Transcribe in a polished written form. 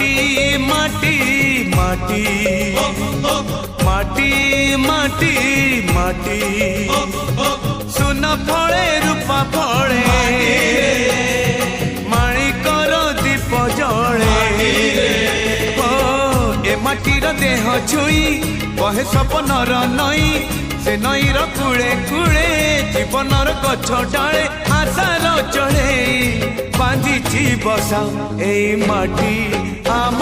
माटी माटी माटी माटी माटी माटी सुन फले रूपा फले माणिकर दीप जले ए माटीर देह छुई बहे सपनर नई से नईर कूले कूले जीवनर गछ डाले आशार चढ़े बांधिची बसा ए माटी आम